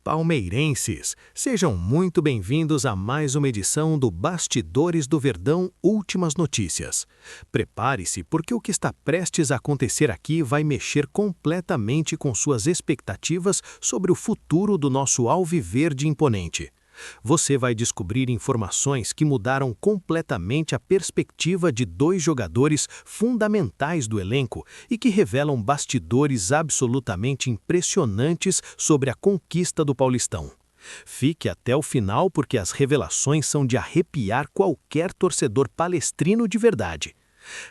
Palmeirenses, sejam muito bem-vindos a mais uma edição do Bastidores do Verdão Últimas Notícias. Prepare-se porque o que está prestes a acontecer aqui vai mexer completamente com suas expectativas sobre o futuro do nosso alviverde imponente. Você vai descobrir informações que mudaram completamente a perspectiva de dois jogadores fundamentais do elenco e que revelam bastidores absolutamente impressionantes sobre a conquista do Paulistão. Fique até o final porque as revelações são de arrepiar qualquer torcedor palestrino de verdade.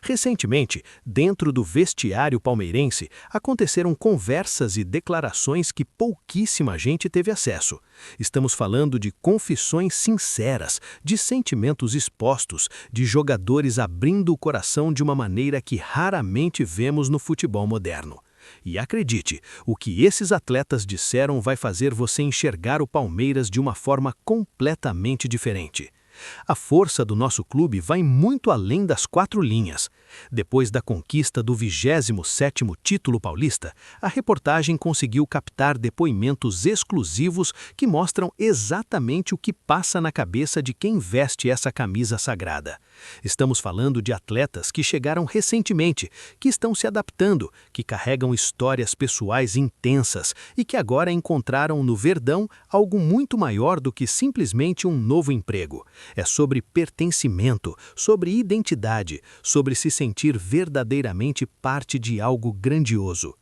Recentemente, dentro do vestiário palmeirense, aconteceram conversas e declarações que pouquíssima gente teve acesso. Estamos falando de confissões sinceras, de sentimentos expostos, de jogadores abrindo o coração de uma maneira que raramente vemos no futebol moderno. E acredite, o que esses atletas disseram vai fazer você enxergar o Palmeiras de uma forma completamente diferente. A força do nosso clube vai muito além das quatro linhas. Depois da conquista do 27º título paulista, a reportagem conseguiu captar depoimentos exclusivos que mostram exatamente o que passa na cabeça de quem veste essa camisa sagrada. Estamos falando de atletas que chegaram recentemente, que estão se adaptando, que carregam histórias pessoais intensas e que agora encontraram no Verdão algo muito maior do que simplesmente um novo emprego. É sobre pertencimento, sobre identidade, sobre se sentir verdadeiramente parte de algo grandioso.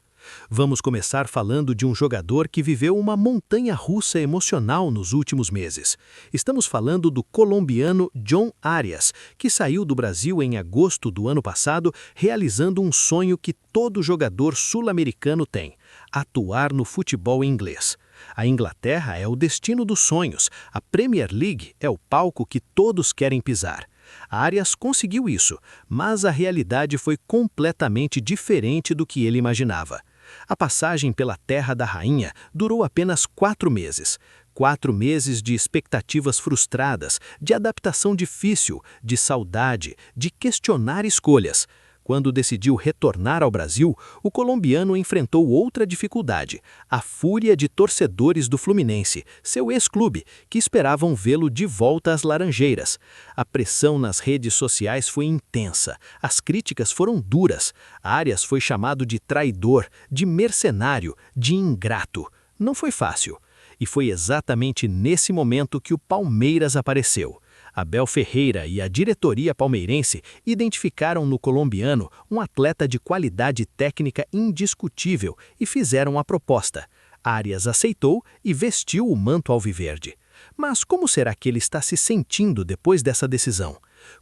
Vamos começar falando de um jogador que viveu uma montanha-russa emocional nos últimos meses. Estamos falando do colombiano John Arias, que saiu do Brasil em agosto do ano passado, realizando um sonho que todo jogador sul-americano tem: atuar no futebol inglês. A Inglaterra é o destino dos sonhos, a Premier League é o palco que todos querem pisar. Arias conseguiu isso, mas a realidade foi completamente diferente do que ele imaginava. A passagem pela Terra da Rainha durou apenas 4 meses. 4 meses de expectativas frustradas, de adaptação difícil, de saudade, de questionar escolhas. Quando decidiu retornar ao Brasil, o colombiano enfrentou outra dificuldade: a fúria de torcedores do Fluminense, seu ex-clube, que esperavam vê-lo de volta às Laranjeiras. A pressão nas redes sociais foi intensa, as críticas foram duras. Arias foi chamado de traidor, de mercenário, de ingrato. Não foi fácil. E foi exatamente nesse momento que o Palmeiras apareceu. Abel Ferreira e a diretoria palmeirense identificaram no colombiano um atleta de qualidade técnica indiscutível e fizeram a proposta. Arias aceitou e vestiu o manto alviverde. Mas como será que ele está se sentindo depois dessa decisão?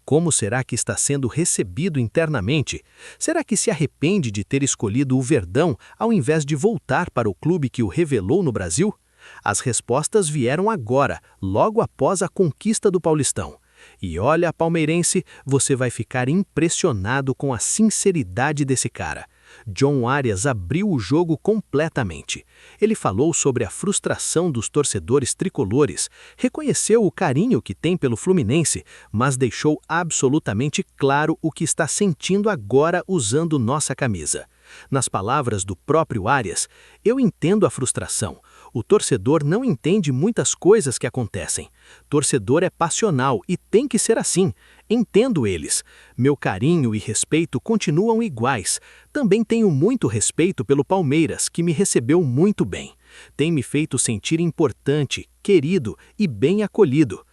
Como será que está sendo recebido internamente? Será que se arrepende de ter escolhido o Verdão ao invés de voltar para o clube que o revelou no Brasil? As respostas vieram agora, logo após a conquista do Paulistão. E olha, palmeirense, você vai ficar impressionado com a sinceridade desse cara. John Arias abriu o jogo completamente. Ele falou sobre a frustração dos torcedores tricolores, reconheceu o carinho que tem pelo Fluminense, mas deixou absolutamente claro o que está sentindo agora usando nossa camisa. Nas palavras do próprio Arias, eu entendo a frustração. O torcedor não entende muitas coisas que acontecem. Torcedor é passional e tem que ser assim. Entendo eles. Meu carinho e respeito continuam iguais. Também tenho muito respeito pelo Palmeiras, que me recebeu muito bem. Tem me feito sentir importante, querido e bem acolhido.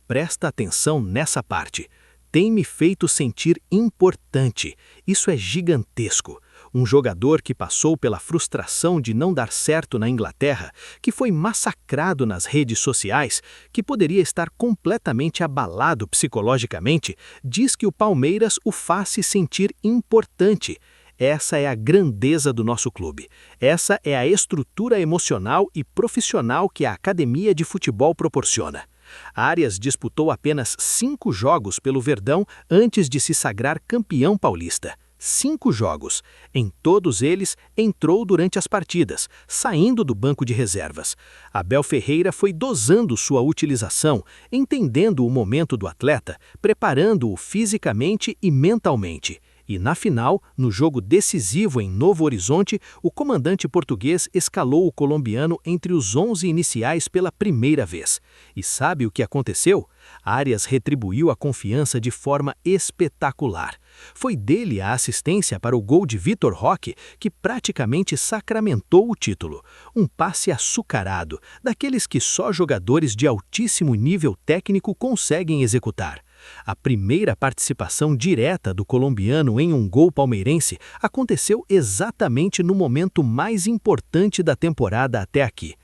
Presta atenção nessa parte. Tem me feito sentir importante. Isso é gigantesco. Um jogador que passou pela frustração de não dar certo na Inglaterra, que foi massacrado nas redes sociais, que poderia estar completamente abalado psicologicamente, diz que o Palmeiras o faz se sentir importante. Essa é a grandeza do nosso clube. Essa é a estrutura emocional e profissional que a academia de futebol proporciona. Arias disputou apenas 5 jogos pelo Verdão antes de se sagrar campeão paulista. 5 jogos. Em todos eles, entrou durante as partidas, saindo do banco de reservas. Abel Ferreira foi dosando sua utilização, entendendo o momento do atleta, preparando-o fisicamente e mentalmente. E na final, no jogo decisivo em Novo Horizonte, o comandante português escalou o colombiano entre os 11 iniciais pela primeira vez. E sabe o que aconteceu? Arias retribuiu a confiança de forma espetacular. Foi dele a assistência para o gol de Vitor Roque, que praticamente sacramentou o título. Um passe açucarado, daqueles que só jogadores de altíssimo nível técnico conseguem executar. A primeira participação direta do colombiano em um gol palmeirense aconteceu exatamente no momento mais importante da temporada até aqui.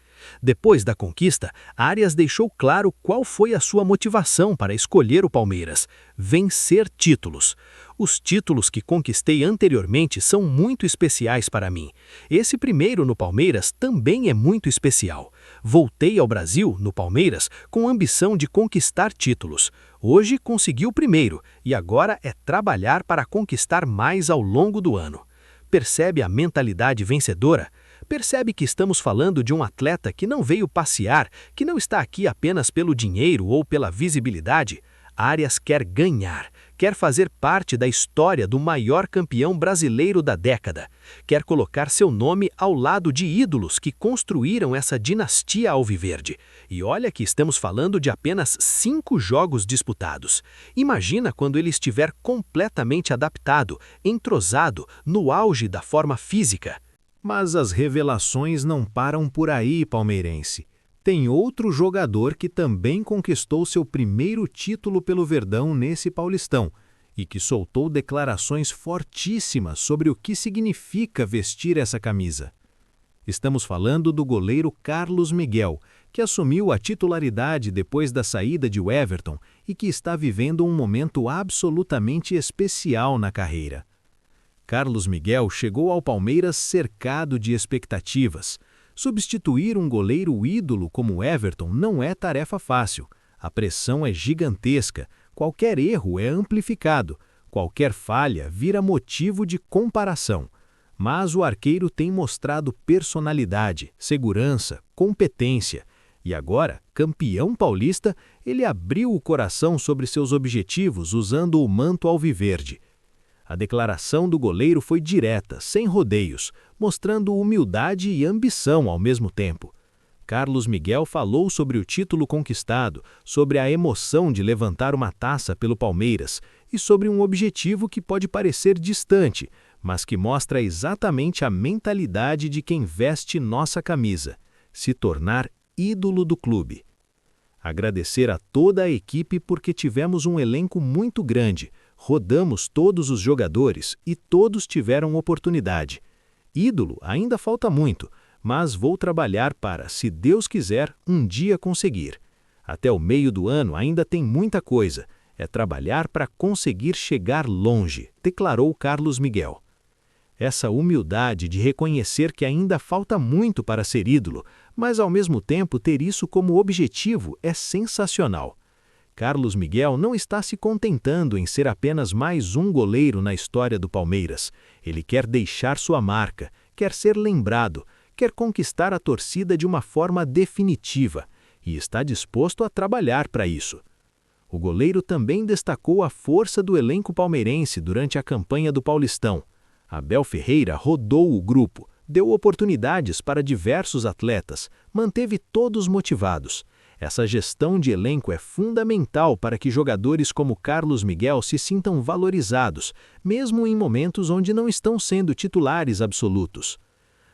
Depois da conquista, Arias deixou claro qual foi a sua motivação para escolher o Palmeiras: vencer títulos. Os títulos que conquistei anteriormente são muito especiais para mim. Esse primeiro no Palmeiras também é muito especial. Voltei ao Brasil, no Palmeiras, com a ambição de conquistar títulos. Hoje consegui o primeiro e agora é trabalhar para conquistar mais ao longo do ano. Percebe a mentalidade vencedora? Percebe que estamos falando de um atleta que não veio passear, que não está aqui apenas pelo dinheiro ou pela visibilidade? Arias quer ganhar, quer fazer parte da história do maior campeão brasileiro da década. Quer colocar seu nome ao lado de ídolos que construíram essa dinastia alviverde. E olha que estamos falando de apenas 5 jogos disputados. Imagina quando ele estiver completamente adaptado, entrosado, no auge da forma física. Mas as revelações não param por aí, palmeirense. Tem outro jogador que também conquistou seu primeiro título pelo Verdão nesse Paulistão e que soltou declarações fortíssimas sobre o que significa vestir essa camisa. Estamos falando do goleiro Carlos Miguel, que assumiu a titularidade depois da saída de Everton e que está vivendo um momento absolutamente especial na carreira. Carlos Miguel chegou ao Palmeiras cercado de expectativas. Substituir um goleiro ídolo como Everton não é tarefa fácil. A pressão é gigantesca, qualquer erro é amplificado, qualquer falha vira motivo de comparação. Mas o arqueiro tem mostrado personalidade, segurança, competência. E agora, campeão paulista, ele abriu o coração sobre seus objetivos usando o manto alviverde. A declaração do goleiro foi direta, sem rodeios, mostrando humildade e ambição ao mesmo tempo. Carlos Miguel falou sobre o título conquistado, sobre a emoção de levantar uma taça pelo Palmeiras e sobre um objetivo que pode parecer distante, mas que mostra exatamente a mentalidade de quem veste nossa camisa: se tornar ídolo do clube. Agradecer a toda a equipe porque tivemos um elenco muito grande. Rodamos todos os jogadores e todos tiveram oportunidade. Ídolo ainda falta muito, mas vou trabalhar para, se Deus quiser, um dia conseguir. Até o meio do ano ainda tem muita coisa. É trabalhar para conseguir chegar longe, declarou Carlos Miguel. Essa humildade de reconhecer que ainda falta muito para ser ídolo, mas ao mesmo tempo ter isso como objetivo é sensacional. Carlos Miguel não está se contentando em ser apenas mais um goleiro na história do Palmeiras. Ele quer deixar sua marca, quer ser lembrado, quer conquistar a torcida de uma forma definitiva e está disposto a trabalhar para isso. O goleiro também destacou a força do elenco palmeirense durante a campanha do Paulistão. Abel Ferreira rodou o grupo, deu oportunidades para diversos atletas, manteve todos motivados. Essa gestão de elenco é fundamental para que jogadores como Carlos Miguel se sintam valorizados, mesmo em momentos onde não estão sendo titulares absolutos.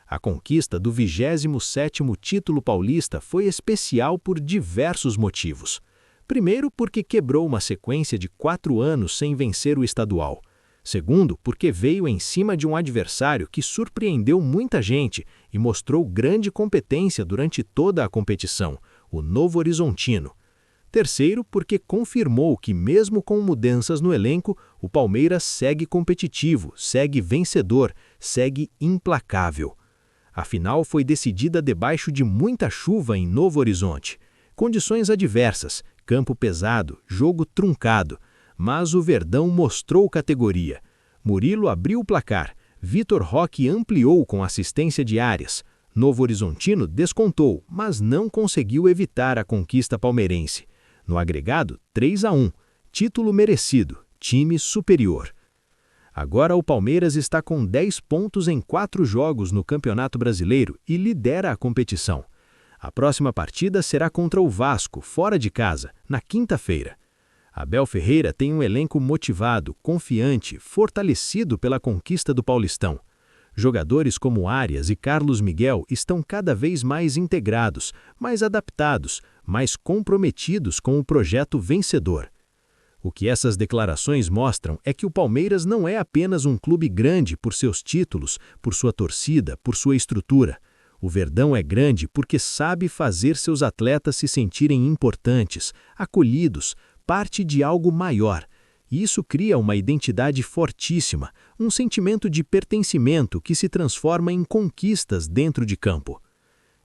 A conquista do 27º título paulista foi especial por diversos motivos. Primeiro, porque quebrou uma sequência de 4 anos sem vencer o estadual. Segundo, porque veio em cima de um adversário que surpreendeu muita gente e mostrou grande competência durante toda a competição, o Novo Horizontino. Terceiro, porque confirmou que mesmo com mudanças no elenco, o Palmeiras segue competitivo, segue vencedor, segue implacável. A final foi decidida debaixo de muita chuva em Novo Horizonte. Condições adversas, campo pesado, jogo truncado. Mas o Verdão mostrou categoria. Murilo abriu o placar, Vitor Roque ampliou com assistência de Arias. Novo Horizontino descontou, mas não conseguiu evitar a conquista palmeirense. No agregado, 3-1. Título merecido, time superior. Agora o Palmeiras está com 10 pontos em 4 jogos no Campeonato Brasileiro e lidera a competição. A próxima partida será contra o Vasco, fora de casa, na quinta-feira. Abel Ferreira tem um elenco motivado, confiante, fortalecido pela conquista do Paulistão. Jogadores como Arias e Carlos Miguel estão cada vez mais integrados, mais adaptados, mais comprometidos com o projeto vencedor. O que essas declarações mostram é que o Palmeiras não é apenas um clube grande por seus títulos, por sua torcida, por sua estrutura. O Verdão é grande porque sabe fazer seus atletas se sentirem importantes, acolhidos, parte de algo maior. E isso cria uma identidade fortíssima, um sentimento de pertencimento que se transforma em conquistas dentro de campo.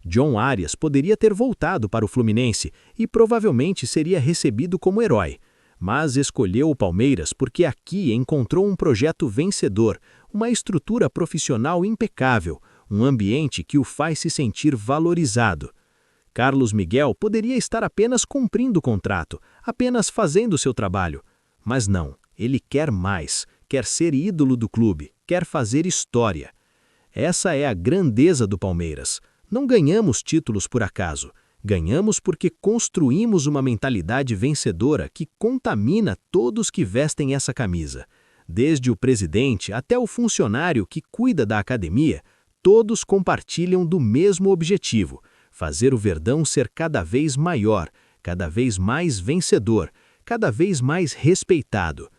John Arias poderia ter voltado para o Fluminense e provavelmente seria recebido como herói, mas escolheu o Palmeiras porque aqui encontrou um projeto vencedor, uma estrutura profissional impecável, um ambiente que o faz se sentir valorizado. Carlos Miguel poderia estar apenas cumprindo o contrato, apenas fazendo seu trabalho. Mas não, ele quer mais, quer ser ídolo do clube, quer fazer história. Essa é a grandeza do Palmeiras. Não ganhamos títulos por acaso. Ganhamos porque construímos uma mentalidade vencedora que contamina todos que vestem essa camisa. Desde o presidente até o funcionário que cuida da academia, todos compartilham do mesmo objetivo: fazer o Verdão ser cada vez maior, cada vez mais vencedor, cada vez mais respeitado.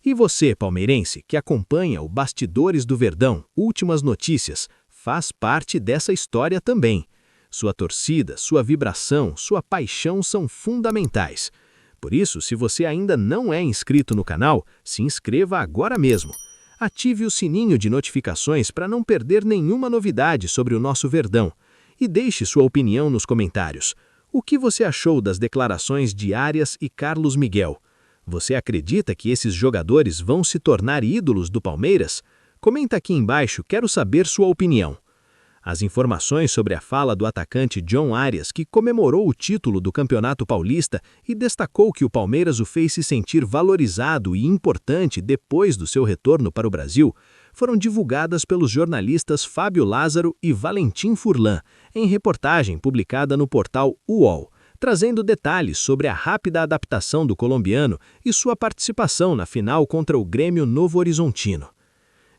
E você, palmeirense, que acompanha o Bastidores do Verdão, Últimas Notícias, faz parte dessa história também. Sua torcida, sua vibração, sua paixão são fundamentais. Por isso, se você ainda não é inscrito no canal, se inscreva agora mesmo. Ative o sininho de notificações para não perder nenhuma novidade sobre o nosso Verdão. E deixe sua opinião nos comentários. O que você achou das declarações de Arias e Carlos Miguel? Você acredita que esses jogadores vão se tornar ídolos do Palmeiras? Comenta aqui embaixo, quero saber sua opinião. As informações sobre a fala do atacante John Arias, que comemorou o título do Campeonato Paulista e destacou que o Palmeiras o fez se sentir valorizado e importante depois do seu retorno para o Brasil, foram divulgadas pelos jornalistas Fábio Lázaro e Valentim Furlan, em reportagem publicada no portal UOL, trazendo detalhes sobre a rápida adaptação do colombiano e sua participação na final contra o Grêmio Novo Horizontino.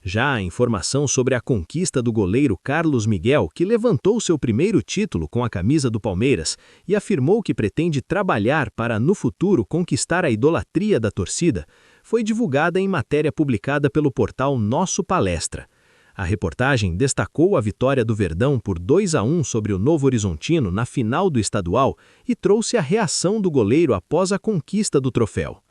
Já a informação sobre a conquista do goleiro Carlos Miguel, que levantou seu primeiro título com a camisa do Palmeiras e afirmou que pretende trabalhar para, no futuro, conquistar a idolatria da torcida, foi divulgada em matéria publicada pelo portal Nosso Palestra. A reportagem destacou a vitória do Verdão por 2-1 sobre o Novo Horizontino na final do estadual e trouxe a reação do goleiro após a conquista do troféu.